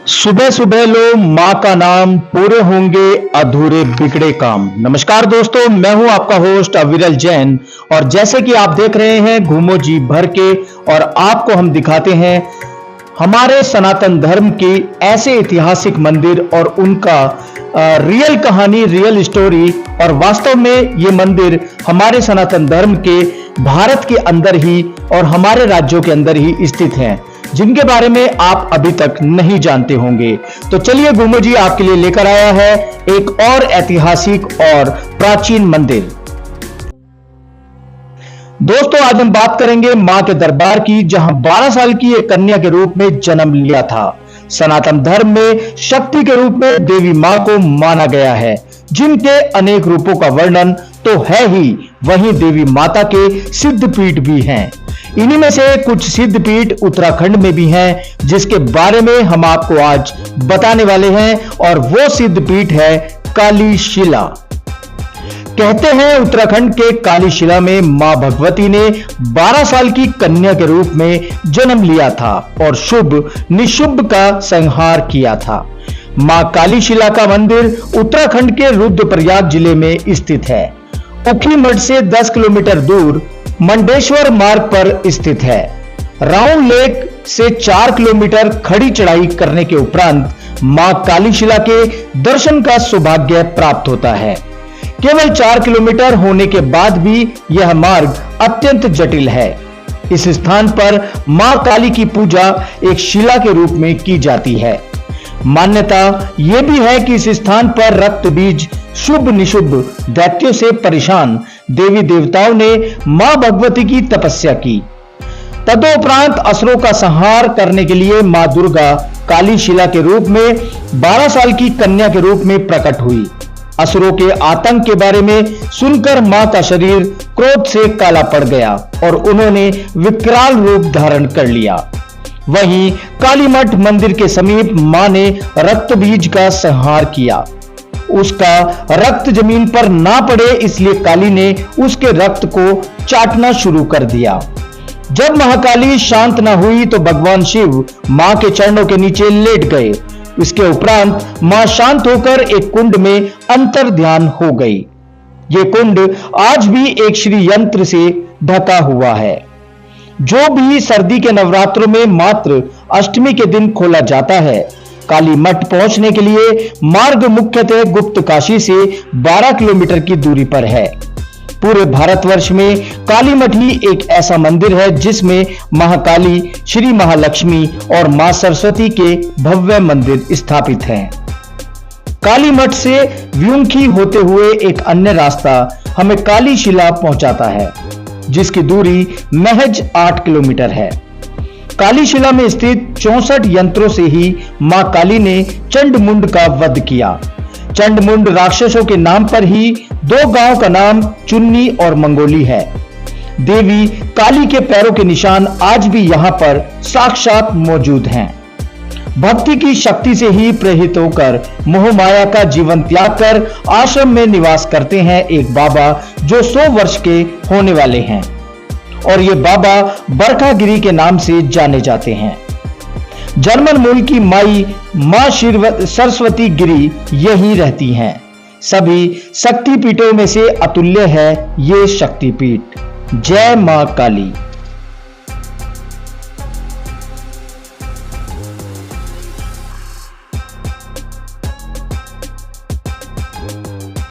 सुबह सुबह लो माँ का नाम, पूरे होंगे अधूरे बिगड़े काम। नमस्कार दोस्तों, मैं हूं आपका होस्ट अविरल जैन और जैसे कि आप देख रहे हैं घूमो जी भर के, और आपको हम दिखाते हैं हमारे सनातन धर्म की ऐसे ऐतिहासिक मंदिर और उनका रियल कहानी, रियल स्टोरी। और वास्तव में ये मंदिर हमारे सनातन धर्म के भारत के अंदर ही और हमारे राज्यों के अंदर ही स्थित हैं, जिनके बारे में आप अभी तक नहीं जानते होंगे। तो चलिए घूमो जी आपके लिए लेकर आया है एक और ऐतिहासिक और प्राचीन मंदिर। दोस्तों, आज हम बात करेंगे मां के दरबार की, जहां 12 साल की एक कन्या के रूप में जन्म लिया था। सनातन धर्म में शक्ति के रूप में देवी मां को माना गया है, जिनके अनेक रूपों का वर्णन तो है ही, वहीं देवी माता के सिद्धपीठ भी हैं। इन्हीं में से कुछ सिद्धपीठ उत्तराखंड में भी हैं, जिसके बारे में हम आपको आज बताने वाले हैं। और वो सिद्धपीठ है कालीशिला। कहते हैं उत्तराखंड के कालीशिला में मां भगवती ने 12 साल की कन्या के रूप में जन्म लिया था और शुभ निशुभ का संहार किया था। मां कालीशिला का मंदिर उत्तराखंड के रुद्रप्रयाग जिले में स्थित है। उखीमठ से 10 किलोमीटर दूर मंडेश्वर मार्ग पर स्थित है। राउंड लेक से 4 किलोमीटर खड़ी चढ़ाई करने के उपरांत मां कालीशिला के दर्शन का सौभाग्य प्राप्त होता है। केवल 4 किलोमीटर होने के बाद भी यह मार्ग अत्यंत जटिल है। इस स्थान पर मां काली की पूजा एक शिला के रूप में की जाती है। मान्यता यह भी है कि इस स्थान पर रक्त बीज शुभ निशुभ दैत्यों से परेशान देवी देवताओं ने मां भगवती की तपस्या की। तदोपरांत असुरों का संहार करने के लिए मां दुर्गा कालीशिला के रूप में 12 साल की कन्या के रूप में प्रकट हुई। असुरों के आतंक के बारे में सुनकर मां का शरीर क्रोध से काला पड़ गया और उन्होंने विकराल रूप धारण कर लिया। वहीं कालीमठ मंदिर के समीप मां ने रक्त बीज का संहार किया। उसका रक्त जमीन पर ना पड़े, इसलिए काली ने उसके रक्त को चाटना शुरू कर दिया। जब महाकाली शांत न हुई तो भगवान शिव मां के चरणों के नीचे लेट गए। इसके उपरांत मां शांत होकर एक कुंड में अंतर ध्यान हो गई। यह कुंड आज भी एक श्री यंत्र से ढका हुआ है, जो भी सर्दी के नवरात्रों में मात्र अष्टमी के दिन खोला जाता है। काली मठ पहुंचने के लिए मार्ग मुख्यतः गुप्त काशी से 12 किलोमीटर की दूरी पर है। पूरे भारतवर्ष में काली मठ ही एक ऐसा मंदिर है जिसमें महाकाली, श्री महालक्ष्मी और मां सरस्वती के भव्य मंदिर स्थापित हैं। काली मठ से व्युंखी होते हुए एक अन्य रास्ता हमें कालीशिला पहुंचाता है, जिसकी दूरी महज 8 किलोमीटर है। कालीशिला में स्थित 64 यंत्रों से ही मां काली ने चंडमुंड का वध किया। चंडमुंड राक्षसों के नाम पर ही 2 गांव का नाम चुन्नी और मंगोली है। देवी काली के पैरों के निशान आज भी यहां पर साक्षात मौजूद हैं। भक्ति की शक्ति से ही प्रेरित होकर मोह माया का जीवन त्याग कर आश्रम में निवास करते हैं एक बाबा, जो 100 वर्ष के होने वाले हैं और ये बाबा बरखागिरी के नाम से जाने जाते हैं। जर्मन मूल की माई मां सरस्वती गिरी यहीं रहती हैं। सभी शक्तिपीठों में से अतुल्य है ये शक्तिपीठ। जय मां काली।